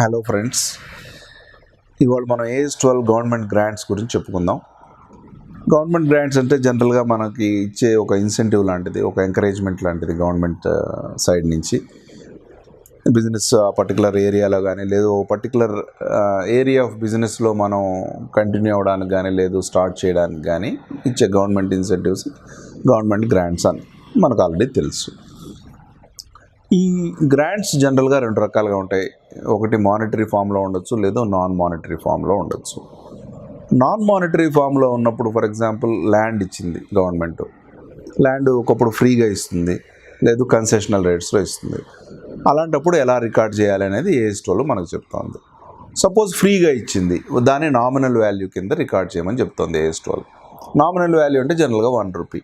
Hello friends, ఇవాళ మనం AS12 government grants గురించి చెప్పుకుందాం. గవర్నమెంట్ గ్రాంట్స్ అంటే జనరల్గా మనకి ఇచ్చే ఒక ఇన్సెంటివ్ లాంటిది, ఒక ఎంకరేజ్మెంట్ లాంటిది గవర్నమెంట్ సైడ్ నుంచి బిజినెస్ పర్టికులర్ ఏరియాలో కానీ లేదు పర్టికులర్ ఏరియా ఆఫ్ బిజినెస్లో మనం కంటిన్యూ అవ్వడానికి కానీ లేదు స్టార్ట్ చేయడానికి కానీ ఇచ్చే గవర్నమెంట్ ఇన్సెంటివ్స్ గవర్నమెంట్ గ్రాంట్స్ అని మనకు ఆల్రెడీ తెలుసు. ఈ గ్రాంట్స్ జనరల్గా రెండు రకాలుగా ఉంటాయి. ఒకటి మానిటరీ ఫామ్లో ఉండొచ్చు, లేదా నాన్ మానిటరీ ఫామ్లో ఉండొచ్చు. నాన్ మానిటరీ ఫామ్లో ఉన్నప్పుడు ఫర్ ఎగ్జాంపుల్ ల్యాండ్ ఇచ్చింది గవర్నమెంట్, ల్యాండ్ ఒకప్పుడు ఫ్రీగా ఇస్తుంది, లేదు కన్సెషనల్ రేట్స్లో ఇస్తుంది. అలాంటప్పుడు ఎలా రికార్డ్ చేయాలి అనేది AS12 మనకు చెప్తోంది. సపోజ్ ఫ్రీగా ఇచ్చింది, దాన్ని నామినల్ వాల్యూ కింద రికార్డ్ చేయమని చెప్తోంది AS12. నామినల్ వాల్యూ అంటే జనరల్గా 1 rupee.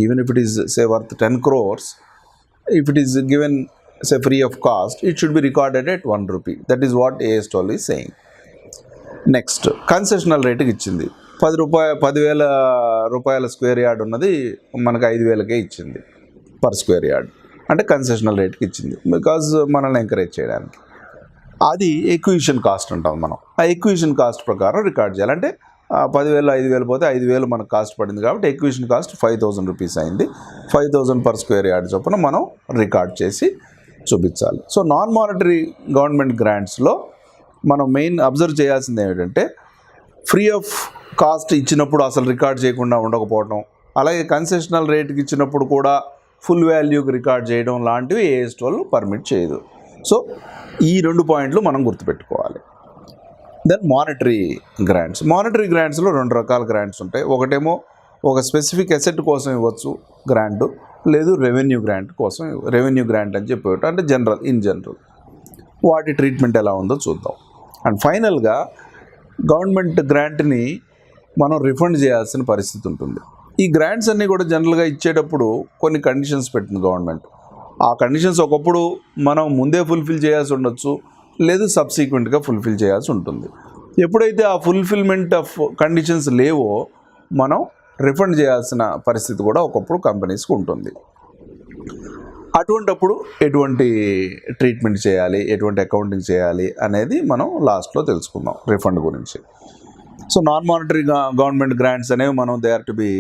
Even if it is say worth 10 crores, if it is given say free of cost, it should be recorded at 1 rupee. That is what AS12 is saying. Next, concessional రేటుకి ఇచ్చింది. 10,000 రూపాయల square yard ఉన్నది మనకు 5,000కే ఇచ్చింది per square yard. అంటే concessional రేట్కి ఇచ్చింది because మనల్ని ఎంకరేజ్ చేయడానికి. అది ఎక్విజిషన్ కాస్ట్ అంటాం మనం. ఆ ఎక్విజిషన్ కాస్ట్ ప్రకారం రికార్డ్ చేయాలి. అంటే 10,000 5,000 పోతే 5,000 మనకు కాస్ట్ పడింది కాబట్టి ఎక్విజిషన్ కాస్ట్ 5,000 రూపీస్ అయింది. 5,000 పర్ స్క్వేర్ యార్డ్ చొప్పున మనం రికార్డ్ చేసి చూపించాలి. సో నాన్ మానిటరీ గవర్నమెంట్ గ్రాంట్స్లో మనం మెయిన్ అబ్జర్వ్ చేయాల్సింది ఏమిటంటే ఫ్రీ ఆఫ్ కాస్ట్ ఇచ్చినప్పుడు అసలు రికార్డ్ చేయకుండా ఉండకపోవడం, అలాగే కన్సెషనల్ రేట్కి ఇచ్చినప్పుడు కూడా ఫుల్ వాల్యూకి రికార్డ్ చేయడం లాంటివి AS12 పర్మిట్ చేయదు. సో ఈ 2 పాయింట్లు మనం గుర్తుపెట్టుకోవాలి. Then monetary grants. మానిటరీ గ్రాంట్స్లో 2 రకాల గ్రాంట్స్ ఉంటాయి. ఒకటేమో ఒక స్పెసిఫిక్ అసెట్ కోసం ఇవ్వచ్చు గ్రాంట్, లేదు రెవెన్యూ గ్రాంట్ కోసం. రెవెన్యూ గ్రాంట్ అని చెప్పేట అంటే ఇన్ జనరల్ వాటి ట్రీట్మెంట్ ఎలా ఉందో చూద్దాం. అండ్ ఫైనల్గా గవర్నమెంట్ గ్రాంట్ని మనం రిఫండ్ చేయాల్సిన పరిస్థితి ఉంటుంది. ఈ గ్రాంట్స్ అన్నీ కూడా జనరల్గా ఇచ్చేటప్పుడు కొన్ని కండిషన్స్ పెట్టింది గవర్నమెంట్. ఆ కండిషన్స్ ఒకప్పుడు మనం ముందే ఫుల్ఫిల్ చేయాల్సి ఉండొచ్చు, లేదు సబ్సీక్వెంట్గా ఫుల్ఫిల్ చేయాల్సి ఉంటుంది. ఎప్పుడైతే ఆ ఫుల్ఫిల్మెంట్ ఆఫ్ కండిషన్స్ లేవో మనం రిఫండ్ చేయాల్సిన పరిస్థితి కూడా ఒకప్పుడు కంపెనీస్కి ఉంటుంది. అటువంటప్పుడు ఎటువంటి ట్రీట్మెంట్ చేయాలి, ఎటువంటి అకౌంటింగ్ చేయాలి అనేది మనం లాస్ట్లో తెలుసుకుందాం రిఫండ్ గురించి. So non monetary government grants అనేవి మనం they are to be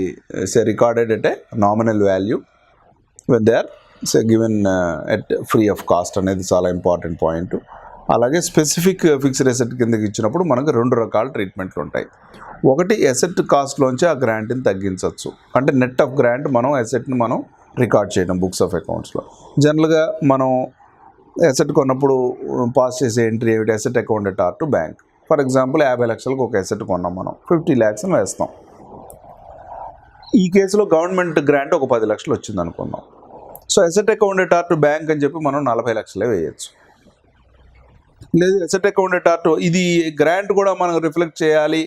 recorded at a nominal value when they are given at free of cost అనేది చాలా ఇంపార్టెంట్ పాయింట్. అలాగే స్పెసిఫిక్ ఫిక్స్డ్ అసెట్ కిందకి ఇచ్చినప్పుడు మనకు 2 రకాల ట్రీట్మెంట్లు ఉంటాయి. ఒకటి అసెట్ కాస్ట్లోంచి ఆ గ్రాంట్ని తగ్గించవచ్చు. అంటే నెట్ ఆఫ్ గ్రాంట్ మనం అసెట్ని మనం రికార్డ్ చేయడం బుక్స్ ఆఫ్ అకౌంట్స్లో. జనరల్గా మనం అసెట్ కొన్నప్పుడు పాస్ చేసే ఎంట్రీ ఏమిటి, asset account at R to bank. For example 50 లక్షలకు ఒక అసెట్ కొన్నాం, మనం 50 lakhs అని వేస్తాం. ఈ కేసులో గవర్నమెంట్ గ్రాంట్ ఒక 10 లక్షలు వచ్చింది అనుకుందాం. So asset account at R to bank అని చెప్పి మనం 40 లక్షలే వేయచ్చు. లేదు asset account at R to ఇది గ్రాంట్ కూడా మనం రిఫ్లెక్ట్ చేయాలి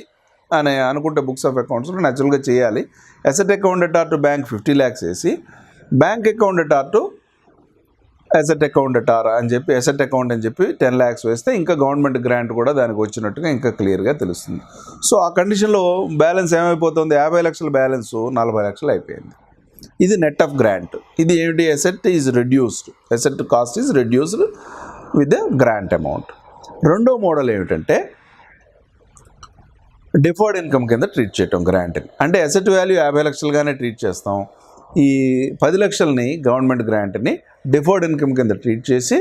అని అనుకుంటే బుక్స్ ఆఫ్ అకౌంట్స్లో న్యాచురల్గా చేయాలి. Asset account at R to bank 50 lakhs వేసి bank account at R to asset account at R అని చెప్పి అసెట్ అకౌంట్ అని చెప్పి 10 lakhs వేస్తే ఇంకా గవర్నమెంట్ గ్రాంట్ కూడా దానికి వచ్చినట్టుగా ఇంకా క్లియర్గా తెలుస్తుంది. సో ఆ కండిషన్లో బ్యాలెన్స్ ఏమైపోతుంది, 50 లక్షల బ్యాలెన్స్ 40 లక్షలు అయిపోయింది. ఇది నెట్ ఆఫ్ గ్రాంట్. ఇది ఏమిటి, asset is reduced, asset cost is reduced with the grant amount. రెండో మోడల్ ఏమిటంటే డిఫర్డ్ ఇన్కమ్ కింద ట్రీట్ చేయటం గ్రాంట్ని. అంటే అసెట్ వాల్యూ 50 లక్షలుగానే ట్రీట్ చేస్తాం. ఈ 10 లక్షలని గవర్నమెంట్ గ్రాంట్ని డిఫర్డ్ ఇన్కమ్ కింద ట్రీట్ చేసి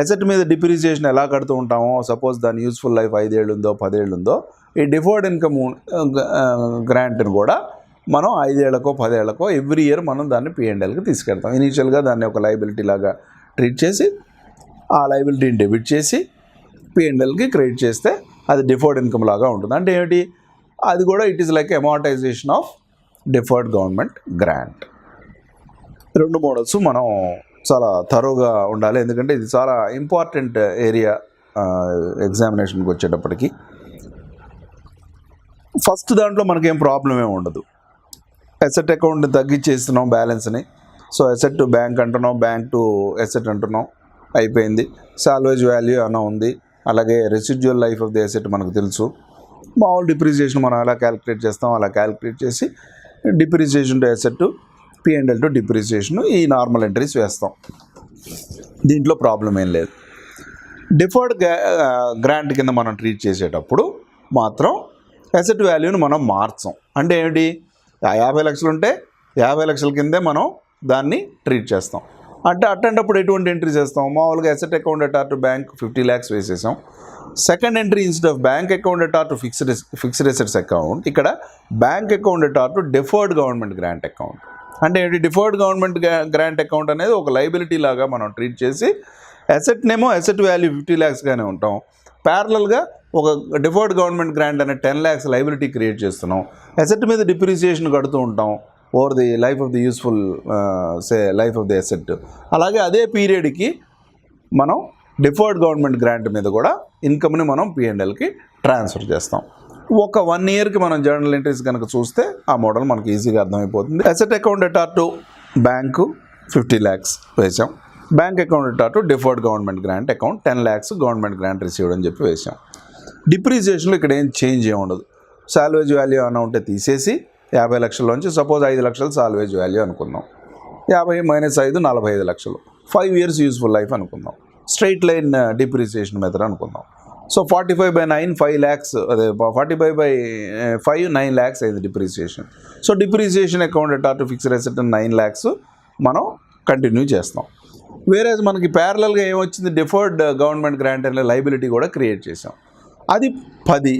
అసెట్ మీద డిప్రిసియేషన్ ఎలా కడుతూ ఉంటామో, సపోజ్ దాని యూస్ఫుల్ లైఫ్ 5 ఏళ్ళు ఉందో 10 ఏళ్ళు ఉందో, ఈ డిఫర్డ్ ఇన్కమ్ గ్రాంట్ని కూడా మనం 5 ఏళ్లకో 10 ఏళ్లకో ఎవ్రీ ఇయర్ మనం దాన్ని P&Lకి తీసుకెళ్తాం. ఇనీషియల్గా దాన్ని ఒక లైబిలిటీ లాగా ట్రీట్ చేసి ఆ లైబిలిటీని డెబిట్ చేసి P&Lకి క్రెడిట్ చేస్తే అది డిఫర్డ్ ఇన్కమ్ లాగా ఉంటుంది. అంటే ఏమిటి, అది కూడా it is like amortisation of deferred government grant. 2 models మనం చాలా థరోగా ఉండాలి, ఎందుకంటే ఇది చాలా ఇంపార్టెంట్ ఏరియా ఎగ్జామినేషన్కి వచ్చేటప్పటికి. ఫస్ట్ దాంట్లో మనకేం ప్రాబ్లం ఏమి ఉండదు. అసెట్ అకౌంట్ని తగ్గించేస్తున్నాం బ్యాలెన్స్ని. సో అసెట్ టు బ్యాంక్ అంటున్నాం, బ్యాంక్ టు అసెట్ అంటున్నాం, అయిపోయింది. సాల్వేజ్ వాల్యూ అన్న ఉంది, అలాగే residual life of the asset మనకు తెలుసు. మామూలు డిప్రిసియేషన్ మనం ఎలా క్యాలిక్యులేట్ చేస్తాం అలా క్యాలిక్యులేట్ చేసి depreciation to asset, P&L to depreciation, ఈ నార్మల్ ఎంట్రీస్ వేస్తాం. దీంట్లో ప్రాబ్లం ఏం లేదు. డిఫర్డ్ గ్రాంట్ కింద మనం ట్రీట్ చేసేటప్పుడు మాత్రం అసెట్ వాల్యూని మనం మార్చం. అంటే ఏమిటి, 50 లక్షలు ఉంటే 50 లక్షల కిందే మనం దాన్ని ట్రీట్ చేస్తాం. అంటే అట్టంటప్పుడు ఎటువంటి ఎంట్రీ చేస్తాం, మామూలుగా asset account at R to bank 50 lakhs వేసేసాం. Second entry instead of bank account at R to fixed assets account, ఇక్కడ bank account at R to deferred government grant account. అంటే ఏంటి, డిఫర్డ్ గవర్నమెంట్ గ్రాంట్ అకౌంట్ అనేది ఒక లైబిలిటీ లాగా మనం ట్రీట్ చేసి అసెట్నేమో asset value 50 lakhsగానే ఉంటాం. ప్యారలల్గా ఒక డిఫర్డ్ గవర్నమెంట్ గ్రాంట్ అనే 10 lakhs లైబిలిటీ క్రియేట్ చేస్తున్నాం. అసెట్ మీద డిప్రిసియేషన్ కడుతూ ఉంటాం over the life of the useful life of the asset. అలాగే అదే పీరియడ్కి మనం డిఫర్డ్ గవర్నమెంట్ గ్రాంట్ మీద కూడా ఇన్కమ్ని మనం P&Lకి ట్రాన్స్ఫర్ చేస్తాం. ఒక 1 yearకి మనం జర్నల్ ఎంట్రీస్ కనుక చూస్తే ఆ మోడల్ మనకు ఈజీగా అర్థమైపోతుంది. Asset account at R to bank 50 lakhs వేసాం. Bank account at R to deferred government grant account 10 lakhs government grant received అని చెప్పి వేసాం. డిప్రిసియేషన్లో ఇక్కడ ఏం చేంజ్ ఏమి ఉండదు. సాల్వేజ్ వాల్యూ అన్న ఉంటే తీసేసి 50 లక్షల్లోంచి సపోజ్ 5 లక్షలు సాల్వేజ్ వాల్యూ అనుకుందాం. 50 - 5 45 లక్షలు, 5 years యూస్ఫుల్ లైఫ్ అనుకుందాం. స్ట్రైట్ లైన్ డిప్రిసియేషన్ మెథడ్ అనుకుందాం. సో 45/9 5 lakhs, అదే 45/5 9 lakhs అయింది depreciation. So depreciation account at R to fixed asset 9 lakhs మనం కంటిన్యూ చేస్తాం. వేరేజ్ మనకి ప్యారలల్గా ఏమొచ్చింది, డిఫర్డ్ గవర్నమెంట్ గ్రాంట్ అనే లైబిలిటీ కూడా క్రియేట్ చేసాం. అది 10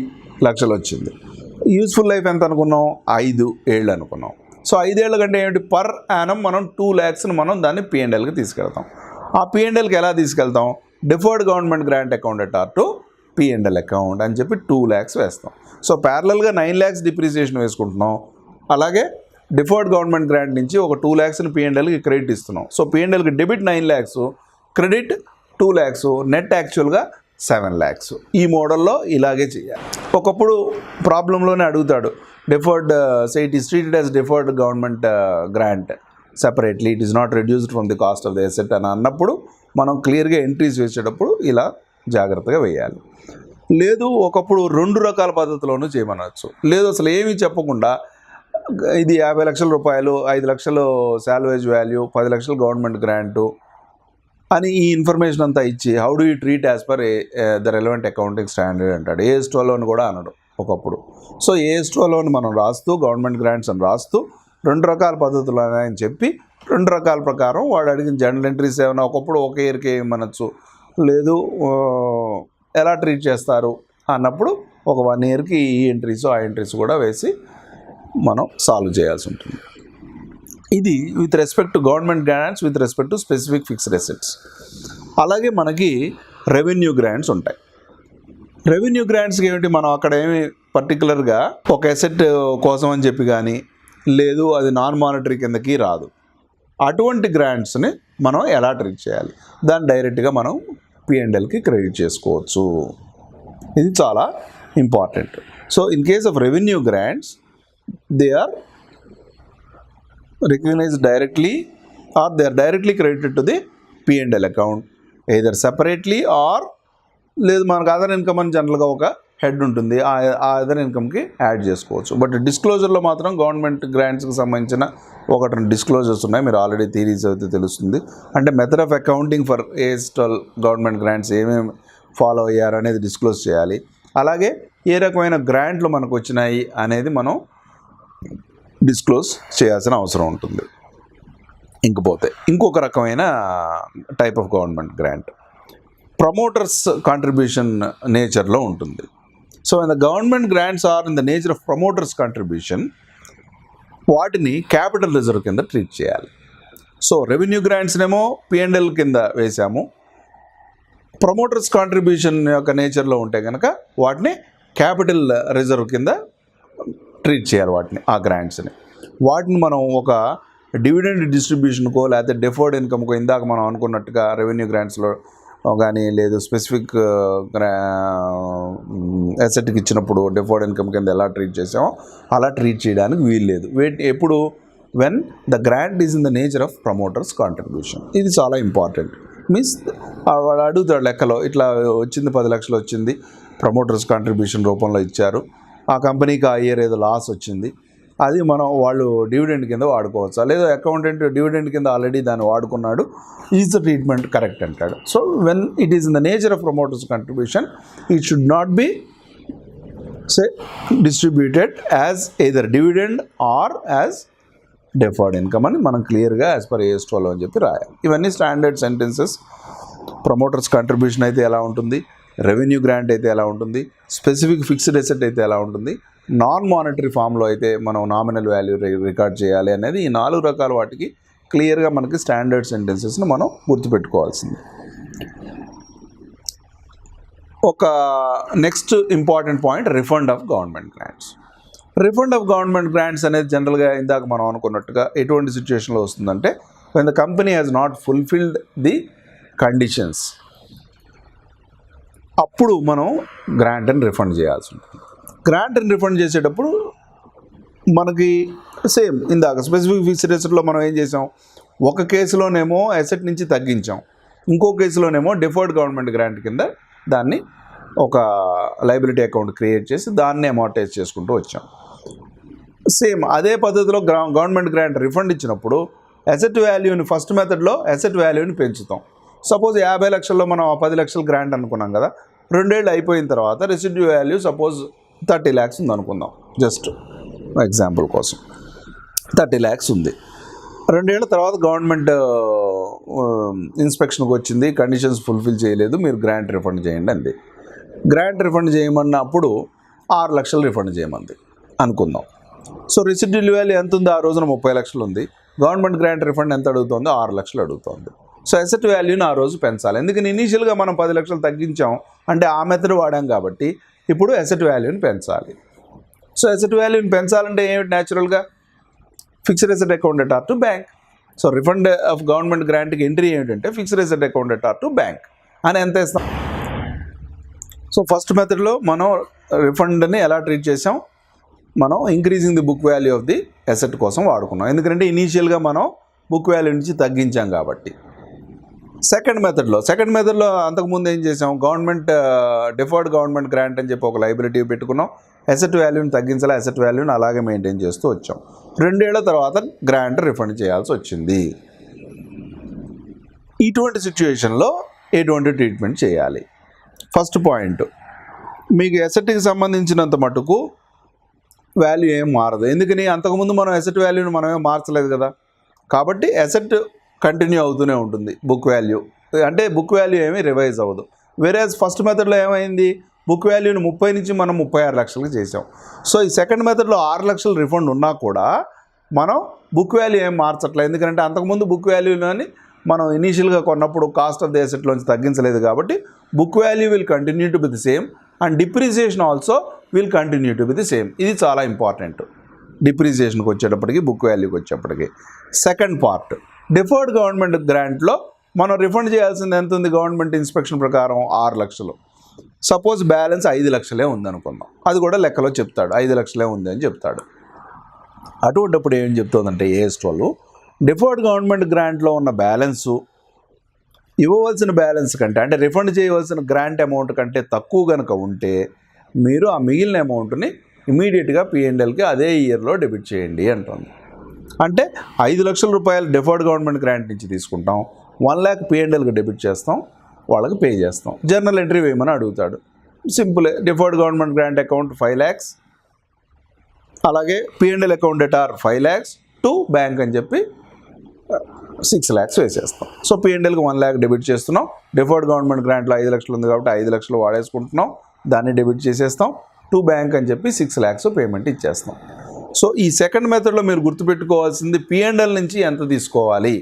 లక్షలు వచ్చింది. యూస్ఫుల్ లైఫ్ ఎంత అనుకున్నాం, 5 ఏళ్ళు అనుకున్నాం. సో 5 ఏళ్ళ కంటే ఏమిటి, పర్ యానం మనం 2 lakhsని మనం దాన్ని P&Lకి తీసుకెళ్తాం. ఆ P&Lకి ఎలా తీసుకెళ్తాం, deferred government grant account at R to P&L account అని చెప్పి 2 lakhs వేస్తాం. సో ప్యారలల్గా 9 lakhs డిప్రిసియేషన్ వేసుకుంటున్నాం. అలాగే డిఫర్డ్ గవర్నమెంట్ గ్రాంట్ నుంచి ఒక 2 lakhsని P&Lకి క్రెడిట్ ఇస్తున్నాం. సో P&Lకి debit 9 lakhs, credit 2 lakhs, net యాక్చువల్గా 7 lakhs. ఈ మోడల్లో ఇలాగే చేయాలి. ఒకప్పుడు ప్రాబ్లంలోనే అడుగుతాడు, deferred say it is treated as deferred government grant separately, it is not reduced from the cost of the asset అని అన్నప్పుడు మనం క్లియర్గా ఎంట్రీస్ వేసేటప్పుడు ఇలా జాగ్రత్తగా వేయాలి. లేదు ఒకప్పుడు 2 రకాల పద్ధతిలోనూ చేయమనవచ్చు. లేదు అసలు ఏమీ చెప్పకుండా ఇది 50 లక్షల రూపాయలు, 5 లక్షలు సాల్వేజ్ వాల్యూ, 10 లక్షలు గవర్నమెంట్ గ్రాంటు అని ఈ ఇన్ఫర్మేషన్ అంతా ఇచ్చి how do you treat as per the relevant accounting standard అంటాడు. AS12 అని కూడా అనడు ఒకప్పుడు. సో AS12 అని మనం రాస్తూ గవర్నమెంట్ గ్రాంట్స్ అని రాస్తూ 2 రకాల పద్ధతులు అని చెప్పి 2 రకాల ప్రకారం వాడు అడిగిన జర్నల్ ఎంట్రీస్ ఏమైనా ఒకప్పుడు ఒక ఇయర్కి ఏమనొచ్చు, లేదు ఎలా ట్రీట్ చేస్తారు అన్నప్పుడు ఒక 1 yearకి ఈ ఎంట్రీస్ ఆ ఎంట్రీస్ కూడా వేసి మనం సాల్వ్ చేయాల్సి ఉంటుంది. ఇది with respect to government grants, with respect to specific fixed assets. అలాగే మనకి రెవెన్యూ గ్రాంట్స్ ఉంటాయి. రెవెన్యూ గ్రాంట్స్కి ఏమిటి, మనం అక్కడ ఏమి పర్టికులర్గా ఒక అసెట్ కోసం అని చెప్పి కానీ లేదు అది నాన్ మానిటరీ కిందకి రాదు. అటువంటి గ్రాంట్స్ని మనం ఎలా ట్రీట్ చేయాలి, దాన్ని డైరెక్ట్గా మనం P&Lకి క్రెడిట్ చేసుకోవచ్చు. ఇది చాలా important. So in case of revenue grants, they are recognized directly or they are directly credited to the P&L account either separately or లేదు మనకు అదర్ ఇన్కమ్ అని జనరల్గా ఒక హెడ్ ఉంటుంది, ఆ అదర్ ఇన్కమ్కి యాడ్ చేసుకోవచ్చు. బట్ డిస్క్లోజర్లో మాత్రం గవర్నమెంట్ గ్రాంట్స్కి సంబంధించిన 1-2 డిస్క్లోజర్స్ ఉన్నాయి. మీరు ఆల్రెడీ థీరీస్ అయితే తెలుస్తుంది. అంటే method of accounting for AS12 government grants ఏమేమి ఫాలో అయ్యారు అనేది డిస్క్లోజ్ చేయాలి. అలాగే ఏ రకమైన గ్రాంట్లు మనకు వచ్చినాయి అనేది మనం డిస్క్లోజ్ చేయాల్సిన అవసరం ఉంటుంది. ఇంకపోతే ఇంకొక రకమైన type of government grant promoters contribution నేచర్లో ఉంటుంది. So in the government grants are in the nature of promoters contribution, వాటిని క్యాపిటల్ రిజర్వ్ కింద ట్రీట్ చేయాలి. సో రెవెన్యూ గ్రాంట్స్నేమో P&L కింద వేసాము, ప్రమోటర్స్ కాంట్రిబ్యూషన్ యొక్క నేచర్లో ఉంటే కనుక వాటిని క్యాపిటల్ రిజర్వ్ కింద ట్రీట్ చేయాలి. ఆ గ్రాంట్స్ని మనం ఒక డివిడెండ్ డిస్ట్రిబ్యూషన్కో లేకపోతే డిఫర్డ్ ఇన్కమ్కో ఇందాక మనం అనుకున్నట్టుగా రెవెన్యూ గ్రాంట్స్లో కానీ లేదు స్పెసిఫిక్ అసెట్కి ఇచ్చినప్పుడు డిఫర్డ్ ఇన్కమ్ కింద ఎలా ట్రీట్ చేసామో అలా ట్రీట్ చేయడానికి వీలు లేదు. ఎప్పుడు when the grant is in the nature of promoters contribution. ఇది చాలా ఇంపార్టెంట్. మీన్స్ వాడు అడుగుతాడు లెక్కలో, ఇట్లా వచ్చింది 10 లక్షలు వచ్చింది, ప్రమోటర్స్ కాంట్రిబ్యూషన్ రూపంలో ఇచ్చారు, ఆ కంపెనీకి ఆ ఇయర్ ఏదో లాస్ వచ్చింది, అది మనం వాళ్ళు డివిడెండ్ కింద వాడుకోవచ్చా, లేదా అకౌంటెంట్ డివిడెండ్ కింద ఆల్రెడీ దాన్ని వాడుకున్నాడు, ఈజ్ ద ట్రీట్మెంట్ కరెక్ట్ అంటాడు. So when it is in the nature of promoters contribution, it should not be distributed as either dividend or as deferred income అని మనం క్లియర్గా యాజ్ పర్ AS 12 అని చెప్పి రాయాలి. ఇవన్నీ స్టాండర్డ్ సెంటెన్సెస్. ప్రమోటర్స్ కంట్రిబ్యూషన్ అయితే ఎలా ఉంటుంది, రెవెన్యూ గ్రాంట్ అయితే ఎలా ఉంటుంది, స్పెసిఫిక్ ఫిక్స్డ్ అసెట్ అయితే ఎలా ఉంటుంది, నాన్ మానిటరీ ఫామ్లో అయితే మనం నామినల్ వాల్యూ రికార్డ్ చేయాలి అనేది ఈ 4 రకాల వాటికి క్లియర్గా మనకి స్టాండర్డ్ సెంటెన్సెస్ని మనం గుర్తుపెట్టుకోవాల్సింది. ఒక next important point, refund of government grants. Refund of government grants అనేది జనరల్గా ఇందాక మనం అనుకున్నట్టుగా ఎటువంటి సిచ్యువేషన్లో వస్తుందంటే, when the company has not fulfilled the conditions, అప్పుడు మనం గ్రాంట్ని రిఫండ్ చేయాల్సి ఉంటుంది. గ్రాంట్ని రిఫండ్ చేసేటప్పుడు మనకి సేమ్ ఇందాక స్పెసిఫిక్ ఫిక్స్డ్ అసెట్లో మనం ఏం చేసాం, ఒక కేసులోనేమో అసెట్ నుంచి తగ్గించాం, ఇంకో కేసులోనేమో డిఫర్డ్ గవర్నమెంట్ గ్రాంట్ కింద దాన్ని ఒక లయబిలిటీ అకౌంట్ క్రియేట్ చేసి దాన్ని అమౌంటైజ్ చేసుకుంటూ వచ్చాం. సేమ్ అదే పద్ధతిలో గవర్నమెంట్ గ్రాంట్ రిఫండ్ ఇచ్చినప్పుడు అసెట్ వాల్యూని ఫస్ట్ మెథడ్లో అసెట్ వాల్యూని పెంచుతాం. సపోజ్ 50 లక్షల్లో మనం 10 లక్షలు గ్రాంట్ అనుకున్నాం కదా, 2 ఏళ్ళు అయిపోయిన తర్వాత రెసిడ్యూ వాల్యూ సపోజ్ 30 lakhs ఉంది అనుకుందాం, జస్ట్ ఎగ్జాంపుల్ కోసం 30 lakhs ఉంది. 2 ఏళ్ల తర్వాత గవర్నమెంట్ ఇన్స్పెక్షన్కి వచ్చింది, కండిషన్స్ ఫుల్ఫిల్ చేయలేదు, మీరు గ్రాంట్ రిఫండ్ చేయండి అంది. గ్రాంట్ రిఫండ్ చేయమన్నప్పుడు 6 లక్షలు రిఫండ్ చేయమంది అనుకుందాం. సో రెసిడ్యూల్ వాల్యూ ఎంత ఉంది, ఆ రోజున 30 లక్షలు ఉంది, గవర్నమెంట్ గ్రాంట్ రిఫండ్ ఎంత అడుగుతుందో 6 లక్షలు అడుగుతుంది. సో అసెట్ వాల్యూని ఆ రోజు పెంచాలి. ఎందుకని ఇనీషియల్గా మనం 10 లక్షలు తగ్గించాం అంటే ఆ మెథడ్ వాడాం కాబట్టి ఇప్పుడు అసెట్ వాల్యూని పెంచాలి. సో అసెట్ వాల్యూని పెంచాలంటే ఏమిటి, న్యాచురల్గా fixed asset account at R to bank. So refund of government గ్రాంట్కి ఎంట్రీ ఏమిటంటే fixed asset account at R to bank అని ఎంత ఇస్తాం. సో ఫస్ట్ మెథడ్లో మనం రిఫండ్ని ఎలా ట్రీట్ చేసాం, మనం increasing the book value of the asset కోసం వాడుకున్నాం, ఎందుకంటే ఇనీషియల్గా మనం బుక్ వాల్యూ నుంచి తగ్గించాం కాబట్టి. సెకండ్ మెథడ్లో అంతకుముందు ఏం చేసాం, గవర్నమెంట్ డిఫర్డ్ గవర్నమెంట్ గ్రాంట్ అని చెప్పి ఒక లైబిలిటీ పెట్టుకున్నాం, అసెట్ వాల్యూని తగ్గించాలి, అసెట్ వాల్యూని అలాగే మెయింటైన్ చేస్తూ వచ్చాం. 2 ఏళ్ల తర్వాత గ్రాంట్ రిఫండ్ చేయాల్సి వచ్చింది. ఇటువంటి సిచ్యువేషన్లో ఎటువంటి ట్రీట్మెంట్ చేయాలి? ఫస్ట్ పాయింట్, మీకు అసెట్కి సంబంధించినంత మటుకు వాల్యూ ఏం మారదు, ఎందుకని అంతకుముందు మనం అసెట్ వాల్యూని మనమేం మార్చలేదు కదా, కాబట్టి అసెట్ కంటిన్యూ అవుతూనే ఉంటుంది. బుక్ వాల్యూ అంటే బుక్ వాల్యూ ఏమీ రివైజ్ అవ్వదు. వేరేజ్ ఫస్ట్ మెథడ్లో ఏమైంది, బుక్ వాల్యూని 30 నుంచి మనం 36 లక్షలకు చేసాం. సో ఈ సెకండ్ మెథడ్లో 6 లక్షలు రిఫండ్ ఉన్నా కూడా మనం బుక్ వాల్యూ ఏం మార్చట్లేదు, ఎందుకంటే అంతకుముందు బుక్ వాల్యూలోని మనం ఇనీషియల్గా కొన్నప్పుడు కాస్ట్ ఆఫ్ ది అసెట్లోంచి తగ్గించలేదు కాబట్టి book value will continue to be the same and depreciation also will continue to be the same. ఇది చాలా ఇంపార్టెంట్ డిప్రిసియేషన్కి వచ్చేటప్పటికి, బుక్ వాల్యూకి వచ్చేటప్పటికి. సెకండ్ పార్ట్, డిఫర్డ్ గవర్నమెంట్ గ్రాంట్లో మనం రిఫండ్ చేయాల్సింది ఎంత ఉంది, గవర్నమెంట్ ఇన్స్పెక్షన్ ప్రకారం 6 లక్షలు. సపోజ్ బ్యాలెన్స్ 5 లక్షలే ఉందనుకుందాం, అది కూడా లెక్కలో చెప్తాడు 5 లక్షలే ఉంది అని చెప్తాడు. అటువంటిప్పుడు ఏం చెప్తుందంటే AS 12 డిఫర్డ్ గవర్నమెంట్ గ్రాంట్లో ఉన్న బ్యాలెన్సు ఇవ్వవలసిన బ్యాలెన్స్ కంటే, అంటే రిఫండ్ చేయవలసిన గ్రాంట్ అమౌంట్ కంటే తక్కువ కనుక ఉంటే మీరు ఆ మిగిలిన అమౌంట్ని ఇమీడియట్గా P&Lకి అదే ఇయర్లో డెబిట్ చేయండి అంటుంది. అంటే 5 లక్షల రూపాయలు డిఫర్డ్ గవర్నమెంట్ గ్రాంట్ నుంచి తీసుకుంటాం, 1 lakh P&Lకి డెబిట్ చేస్తాం, వాళ్ళకి పే చేస్తాం. జర్నల్ ఎంట్రీ వేయమని అడుగుతాడు, సింపులే. Deferred government grant account 5 lakhs, అలాగే P&L account at R 5 lakhs to bank అని చెప్పి 6 lakhs వేసేస్తాం. సో P&Lకి 1 lakh డెబిట్ చేస్తున్నాం, డిఫర్డ్ గవర్నమెంట్ గ్రాంట్లో 5 లక్షలు ఉంది కాబట్టి 5 లక్షలు వాడేసుకుంటున్నాం, దాన్ని డెబిట్ చేసేస్తాం, టు బ్యాంక్ అని చెప్పి 6 lakhs పేమెంట్ ఇచ్చేస్తాం. సో ఈ సెకండ్ మెథడ్లో మీరు గుర్తుపెట్టుకోవాల్సింది P&L నుంచి ఎంత తీసుకోవాలి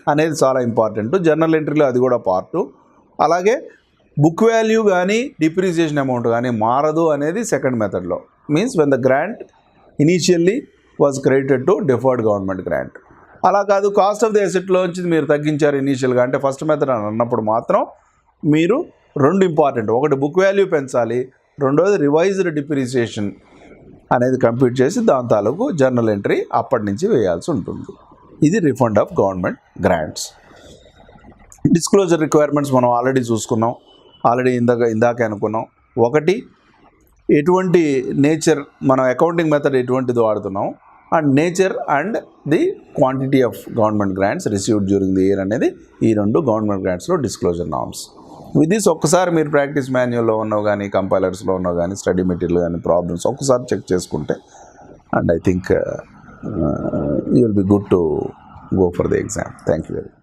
అనేది చాలా ఇంపార్టెంట్. జర్నల్ ఎంట్రీలో అది కూడా పార్టు. అలాగే బుక్ వాల్యూ కానీ డిప్రిసియేషన్ అమౌంట్ కానీ మారదు అనేది సెకండ్ మెథడ్లో. Means when the grant initially was credited to deferred government grant. అలా కాదు, కాస్ట్ ఆఫ్ ది అసెట్లోంచి మీరు తగ్గించారు ఇనీషియల్గా అంటే ఫస్ట్ మెథడ్ అని అన్నప్పుడు మాత్రం మీరు 2 ఇంపార్టెంట్, ఒకటి బుక్ వాల్యూ పెంచాలి, రెండోది రివైజ్డ్ డిప్రిసియేషన్ అనేది కంప్యూట్ చేసి దాని తాలూకు జర్నల్ ఎంట్రీ అప్పటి నుంచి వేయాల్సి ఉంటుంది. ఇది refund of government grants. Disclosure requirements మనం ఆల్రెడీ చూసుకున్నాం, ఆల్రెడీ ఇందాకే అనుకున్నాం. ఒకటి, ఎటువంటి నేచర్, మనం అకౌంటింగ్ మెథడ్ ఎటువంటిది వాడుతున్నాం, and nature and the quantity of government grants received during the year అనేది ఈ రెండు గవర్నమెంట్ గ్రాంట్స్లో డిస్క్లోజర్ నార్మ్స్. విత్ దిస్ ఒక్కసారి మీరు ప్రాక్టీస్ మాన్యువల్లో ఉన్నవి కానీ కంపైలర్స్లో ఉన్నవి కానీ స్టడీ మెటీరియల్ కానీ ప్రాబ్లమ్స్ ఒక్కసారి చెక్ చేసుకుంటే and I think you will be good to go for the exam. Thank you very much.